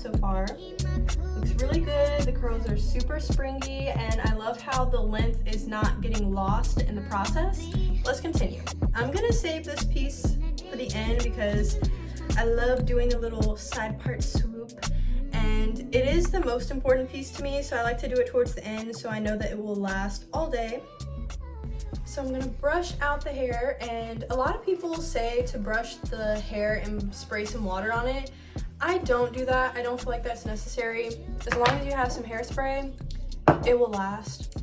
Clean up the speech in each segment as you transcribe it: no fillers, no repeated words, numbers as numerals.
so far. Looks really good. The curls are super springy, and I love how the length is not getting lost in the process. Let's continue. I'm gonna save this piece for the end because I love doing a little side part swoop, and it is the most important piece to me, so I like to do it towards the end so I know that it will last all day. So I'm gonna brush out the hair, and a lot of people say to brush the hair and spray some water on it. I don't do that. I don't feel like that's necessary. As long as you have some hairspray, it will last.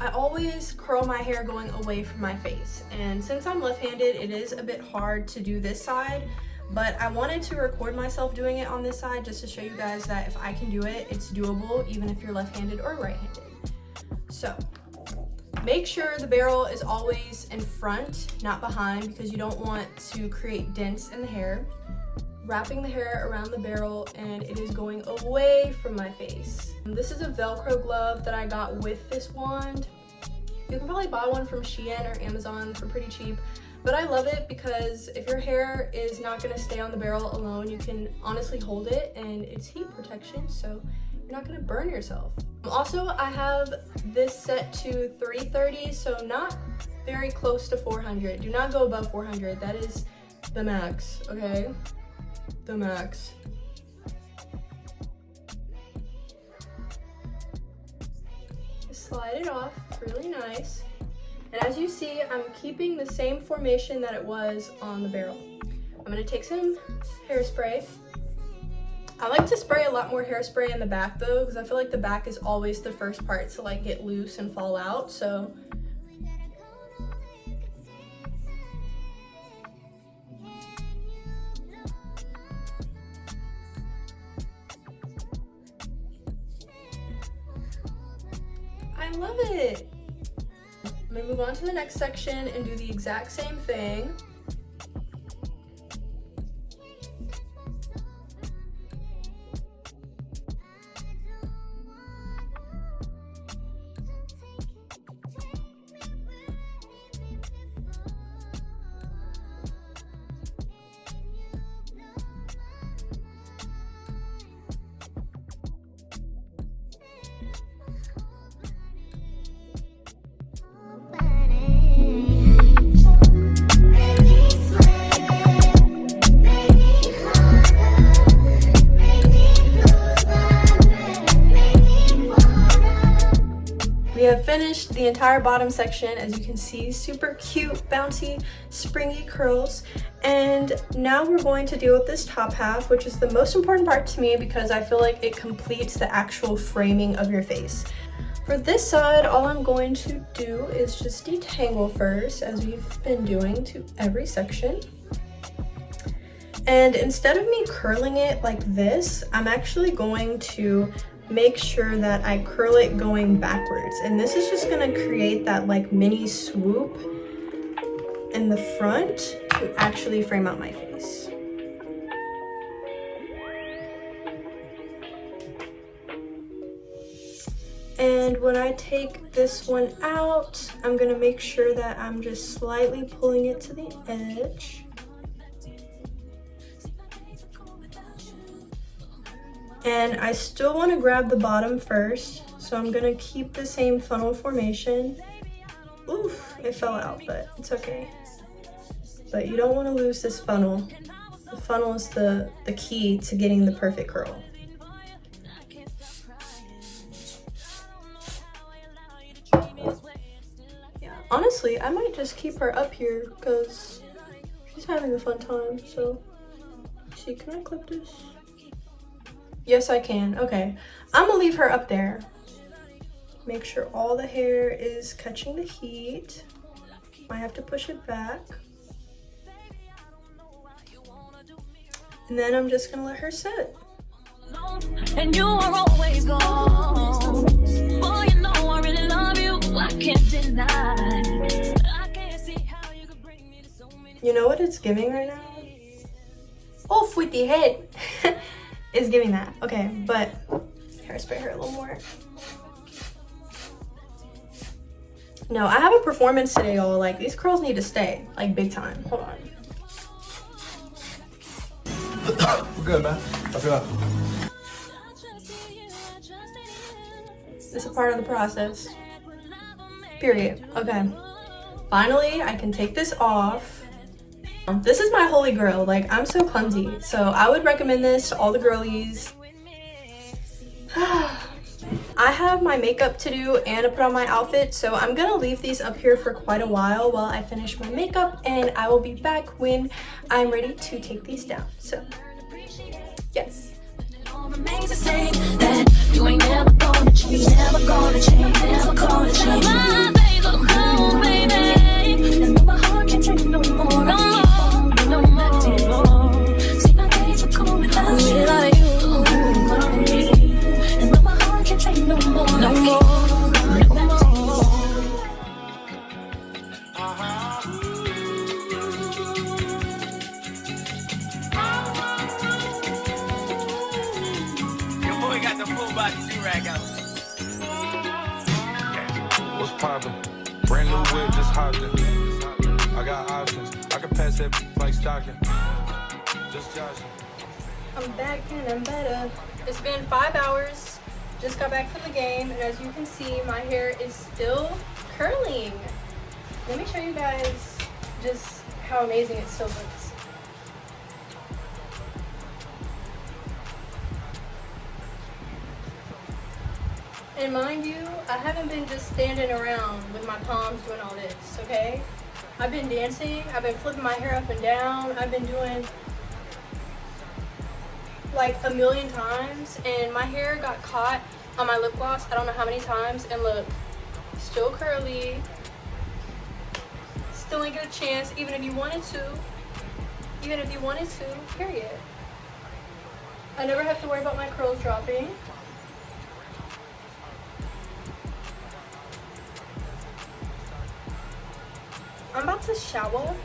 I always curl my hair going away from my face, and since I'm left-handed, it is a bit hard to do this side, but I wanted to record myself doing it on this side just to show you guys that if I can do it, it's doable even if you're left-handed or right-handed. So make sure the barrel is always in front, not behind, because you don't want to create dents in the hair. Wrapping the hair around the barrel, and it is going away from my face. This is a Velcro glove that I got with this wand. You can probably buy one from Shein or Amazon for pretty cheap, but I love it because if your hair is not gonna stay on the barrel alone, you can honestly hold it, and it's heat protection, so you're not gonna burn yourself. Also, I have this set to 330, so not very close to 400. Do not go above 400. That is the max, okay? The max. Just slide it off really nice. And as you see, I'm keeping the same formation that it was on the barrel. I'm gonna take some hairspray. I like to spray a lot more hairspray in the back though, because I feel like the back is always the first part to like get loose and fall out. So I love it. I'm gonna move on to the next section and do the exact same thing. We have finished the entire bottom section. As you can see, super cute, bouncy, springy curls. And now we're going to deal with this top half, which is the most important part to me because I feel like it completes the actual framing of your face. For this side, all I'm going to do is just detangle first, as we've been doing to every section. And instead of me curling it like this, I'm actually going to make sure that I curl it going backwards, and this is just gonna create that like mini swoop in the front to actually frame out my face. And when I take this one out, I'm gonna make sure that I'm just slightly pulling it to the edge. And I still want to grab the bottom first, so I'm gonna keep the same funnel formation. Oof, it fell out, but it's okay. But you don't want to lose this funnel. The funnel is the key to getting the perfect curl. Yeah, honestly, I might just keep her up here because she's having a fun time, so. See, can I clip this? Yes, I can. Okay, I'm gonna leave her up there. Make sure all the hair is catching the heat. Might have to push it back. And then I'm just gonna let her sit. And you are always gone. Boy, you know I really love you. I can't deny. I can't see how you could bring me to so many. You know what it's giving right now? Off with the head. It's giving that. Okay, but hairspray her a little more. No, I have a performance today, y'all. Like, these curls need to stay, like, big time. Hold on. We're good, man. I'll be back. It's a part of the process. Period. Okay. Finally, I can take this off. This is my holy grail. Like, I'm so clumsy. So I would recommend this to all the girlies. I have my makeup to do and to put on my outfit, so I'm gonna leave these up here for quite a while I finish my makeup, and I will be back when I'm ready to take these down. So, yes. What's poppin'? Brand new whip, just hopped in. I got options. I can pass that like stocking. Just joshing. I'm back and I'm better. It's been 5 hours. Just got back from the game, and as you can see, my hair is still curling. Let me show you guys just how amazing it still looks. And mind you, I haven't been just standing around with my palms doing all this, okay? I've been dancing, I've been flipping my hair up and down, I've been doing like a million times, and my hair got caught on my lip gloss I don't know how many times, and look, still curly, still ain't get a chance, even if you wanted to, period. I never have to worry about my curls dropping. I'm about to shower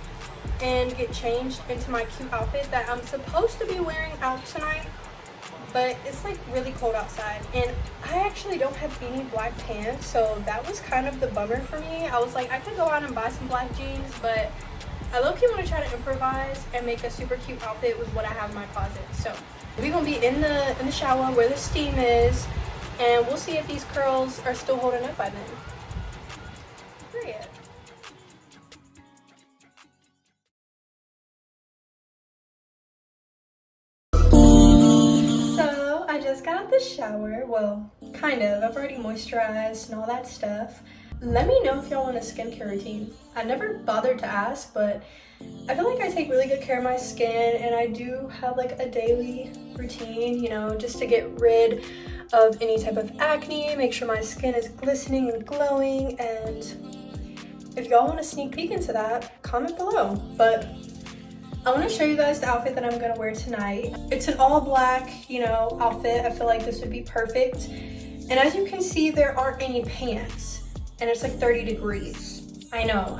and get changed into my cute outfit that I'm supposed to be wearing out tonight, but it's like really cold outside, and I actually don't have any black pants, so that was kind of the bummer for me. I was like, I could go out and buy some black jeans, but I low-key want to try to improvise and make a super cute outfit with what I have in my closet. So we're gonna be in the shower where the steam is, and we'll see if these curls are still holding up by then. Period. I just got out the shower, well, kind of. I've already moisturized and all that stuff. Let me know if y'all want a skincare routine. I never bothered to ask, but I feel like I take really good care of my skin, and I do have like a daily routine, you know, just to get rid of any type of acne, make sure my skin is glistening and glowing, and if y'all want a sneak peek into that, comment below. But I want to show you guys the outfit that I'm going to wear tonight. It's an all black, you know, outfit. I feel like this would be perfect. And as you can see, there aren't any pants, and it's like 30 degrees. I know.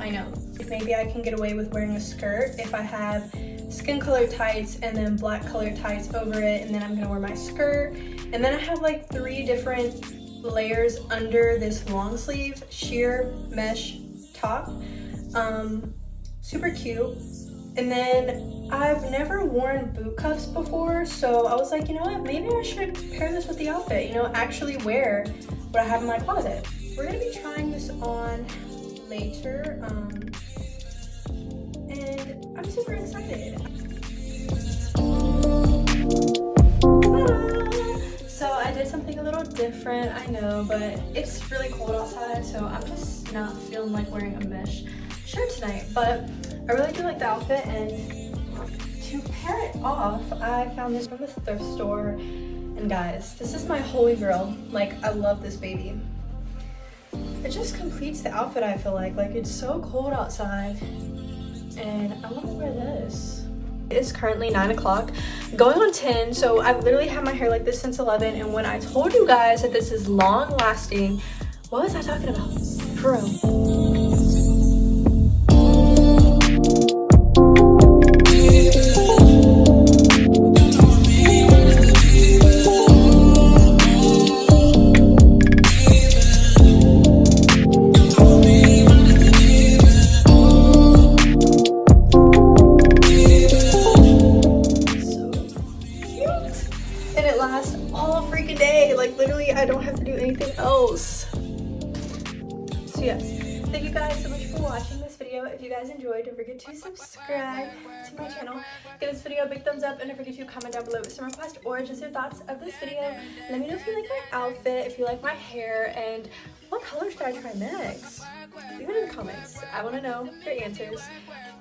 Maybe I can get away with wearing a skirt if I have skin color tights and then black color tights over it, and then I'm going to wear my skirt. And then I have like 3 different layers under this long sleeve sheer mesh top. Super cute. And then I've never worn boot cuffs before, so I was like, you know what, maybe I should pair this with the outfit, you know, actually wear what I have in my closet. We're gonna be trying this on later, and I'm super excited. So I did something a little different, I know, but it's really cold outside, so I'm just not feeling like wearing a mesh shirt tonight, but I really do like the outfit, and to pair it off, I found this from the thrift store, and guys, this is my holy grail. Like, I love this baby. It just completes the outfit, I feel like it's so cold outside, and I want to wear this. It's currently 9 o'clock, going on 10, so I've literally had my hair like this since 11, and when I told you guys that this is long lasting, what was I talking about? For real. watching this video. If you guys enjoyed, don't forget to subscribe to my channel. Give this video a big thumbs up and don't forget to comment down below with some requests or just your thoughts of this video. Let me know if you like my outfit, if you like my hair, and what color should I try next? Leave it in the comments. I want to know your answers.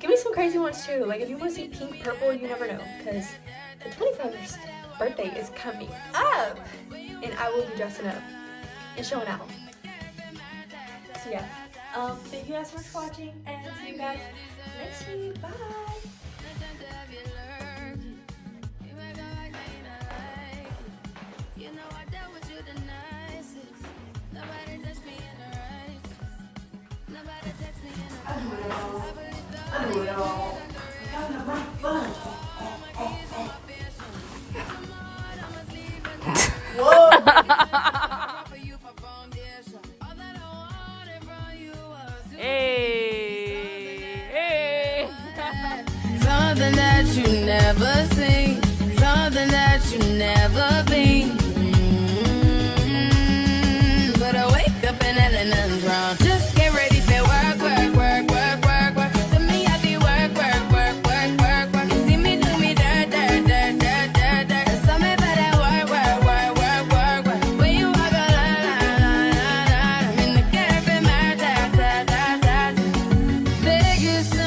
Give me some crazy ones too. Like if you want to see pink, purple, you never know, because the 21st birthday is coming up and I will be dressing up and showing out. So yeah, thank you guys so much for watching and see you guys next week. Bye. I do it all. Having my fun. Whoa! Hey! Something that you never seen, something that you never been. But I wake up and ain't nothing's wrong. Just get ready for work, work, work, work, work, work. To me, I be work, work, work, work, work, work. You see me do me dirt, dirt, dirt, dirt, dirt, dirt. Something about that work, work, work, work, work, work. When you walk a line, line, line, line, line. In the cafe, my da, da, da, da. Vegas.